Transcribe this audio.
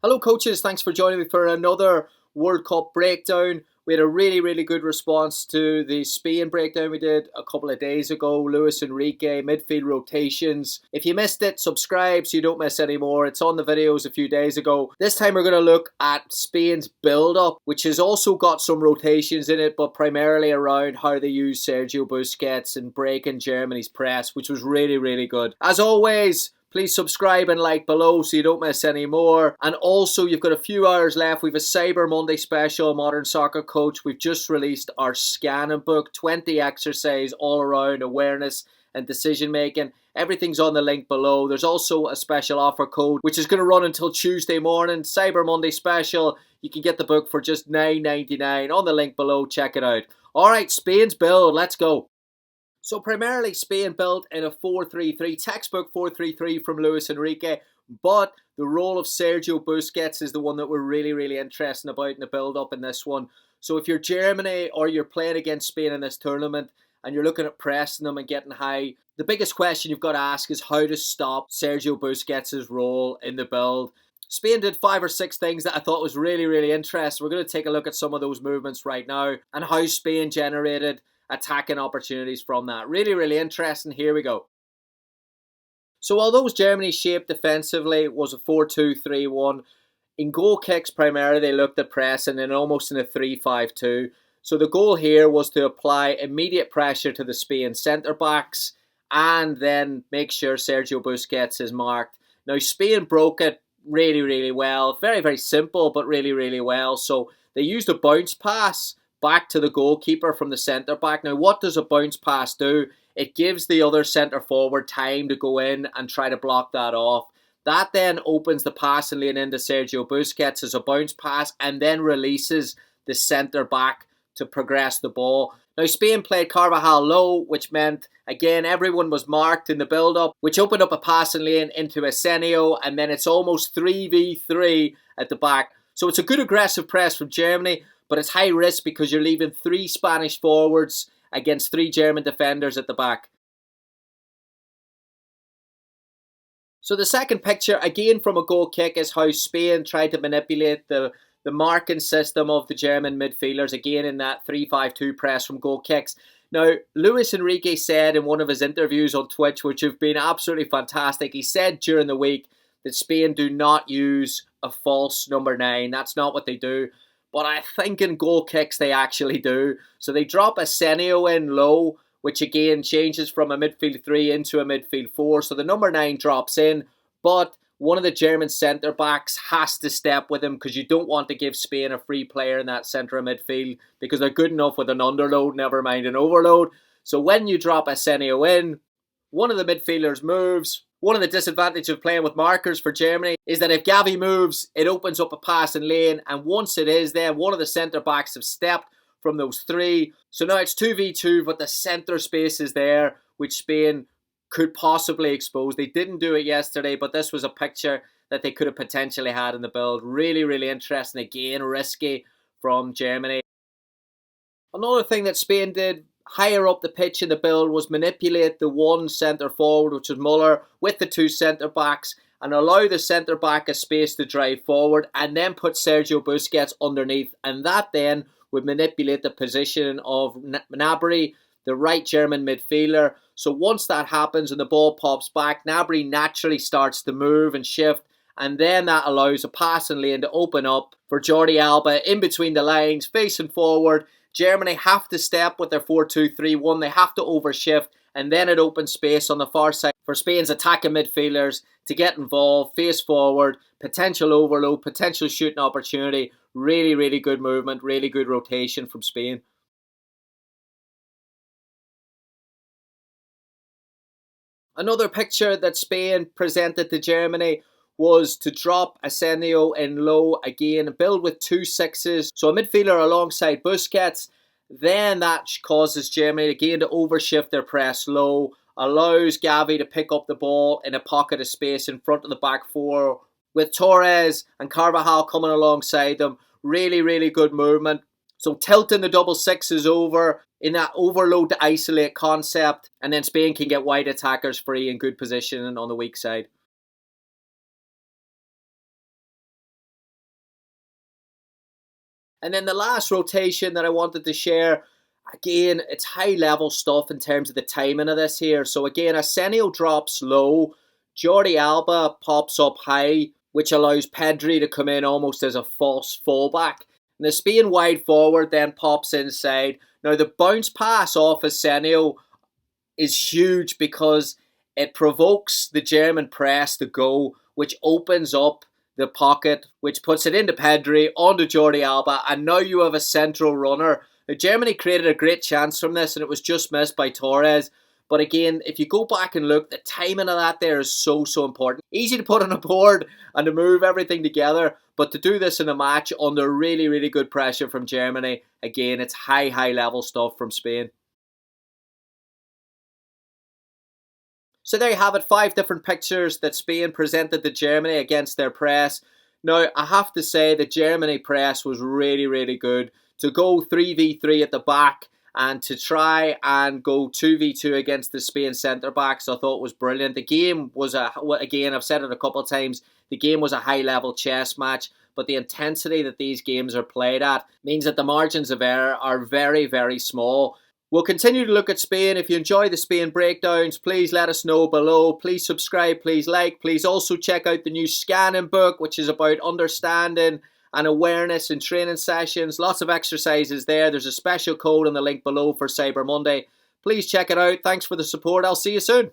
Hello coaches, thanks for joining me for another World Cup breakdown. We had a really good response to the Spain breakdown we did a couple of days ago. Luis Enrique, midfield rotations. If you missed it, subscribe so you don't miss any more. It's on the videos a few days ago. This time we're going to look at Spain's build-up, which has also got some rotations in it, but primarily around how they use Sergio Busquets and breaking Germany's press, which was really good. As always, please subscribe and like below so you don't miss any more. And also, you've got a few hours left. We've a Cyber Monday special, Modern Soccer Coach. We've just released our scanning book, 20 exercise all around awareness and decision making. Everything's on the link below. There's also a special offer code, which is going to run until Tuesday morning. Cyber Monday special. You can get the book for just $9.99 on the link below. Check it out. All right, Spain's build. Let's go. So primarily Spain built in a 4-3-3, textbook 4-3-3 from Luis Enrique, but the role of Sergio Busquets is the one that we're really interested about in the build-up in this one. So if you're Germany or you're playing against Spain in this tournament and you're looking at pressing them and getting high, the biggest question you've got to ask is how to stop Sergio Busquets' role in the build. Spain did 5 or 6 things that I thought was really interesting. We're going to take a look at some of those movements right now and how Spain generated attacking opportunities from that. Really interesting. Here we go. So although Germany's shape defensively was a 4-2-3-1, in goal kicks primarily they looked at pressing and almost in a 3-5-2. So the goal here was to apply immediate pressure to the Spain centre-backs and then make sure Sergio Busquets is marked. Now Spain broke it really well. Very simple, but really well. So they used a bounce pass back to the goalkeeper from the centre-back. Now, what does a bounce pass do? It gives the other centre-forward time to go in and try to block that off. That then opens the passing lane into Sergio Busquets as a bounce pass and then releases the centre-back to progress the ball. Now, Spain played Carvajal low, which meant, again, everyone was marked in the build-up, which opened up a passing lane into Sergio, and then it's almost 3v3 at the back. So it's a good aggressive press from Germany, but it's high risk because you're leaving 3 Spanish forwards against 3 German defenders at the back. So the second picture, again from a goal kick, is how Spain tried to manipulate the marking system of the German midfielders, again in that 3-5-2 press from goal kicks. Now, Luis Enrique said in one of his interviews on Twitch, which have been absolutely fantastic, he said during the week that Spain do not use a false number 9. That's not what they do. But I think in goal kicks they actually do. So they drop Sergio in low, which again changes from a midfield 3 into a midfield 4. So the number 9 drops in, but one of the German centre-backs has to step with him because you don't want to give Spain a free player in that centre of midfield because they're good enough with an underload, never mind an overload. So when you drop Sergio in, one of the midfielders moves. One of the disadvantages of playing with markers for Germany is that if Gavi moves, it opens up a passing lane, and once it is there, one of the centre-backs have stepped from those 3. So now it's 2v2, but the centre space is there, which Spain could possibly expose. They didn't do it yesterday, but this was a picture that they could have potentially had in the build. Really interesting. Again, risky from Germany. Another thing that Spain did higher up the pitch in the build was manipulate the 1 centre forward, which was Muller, with the 2 centre backs and allow the centre back a space to drive forward and then put Sergio Busquets underneath, and that then would manipulate the position of Gnabry, the right German midfielder. So once that happens and the ball pops back, Gnabry naturally starts to move and shift, and then that allows a passing lane to open up for Jordi Alba in between the lines, facing forward. Germany have to step with their 4-2-3-1. They have to overshift, and then it opens space on the far side for Spain's attacking midfielders to get involved, face forward, potential overload, potential shooting opportunity. Really good movement, really good rotation from Spain. Another picture that Spain presented to Germany was to drop Sergio in low again, build with 2 6s, so a midfielder alongside Busquets. Then that causes Germany again to overshift their press low, allows Gavi to pick up the ball in a pocket of space in front of the back 4, with Torres and Carvajal coming alongside them. Really good movement. So tilting the double 6s over in that overload to isolate concept, and then Spain can get wide attackers free in good position on the weak side. And then the last rotation that I wanted to share, again, it's high level stuff in terms of the timing of this here. So again, Arsenio drops low, Jordi Alba pops up high, which allows Pedri to come in almost as a false fullback. And the Spain wide forward then pops inside. Now the bounce pass off Arsenio is huge because it provokes the German press to go, which opens up the pocket, which puts it into Pedri, onto Jordi Alba, and now you have a central runner. Now, Germany created a great chance from this, and it was just missed by Torres. But again, if you go back and look, the timing of that there is so important. Easy to put on a board and to move everything together, but to do this in a match under really good pressure from Germany, again, it's high level stuff from Spain. So there you have it, 5 different pictures that Spain presented to Germany against their press. Now, I have to say the Germany press was really good. To go 3v3 at the back and to try and go 2v2 against the Spain centre-backs, I thought was brilliant. The game was, again, I've said it a couple of times, the game was a high-level chess match, but the intensity that these games are played at means that the margins of error are very small. We'll continue to look at Spain. If you enjoy the Spain breakdowns, please let us know below. Please subscribe, please like. Please also check out the new scanning book, which is about understanding and awareness in training sessions. Lots of exercises there. There's a special code in the link below for Cyber Monday. Please check it out. Thanks for the support. I'll see you soon.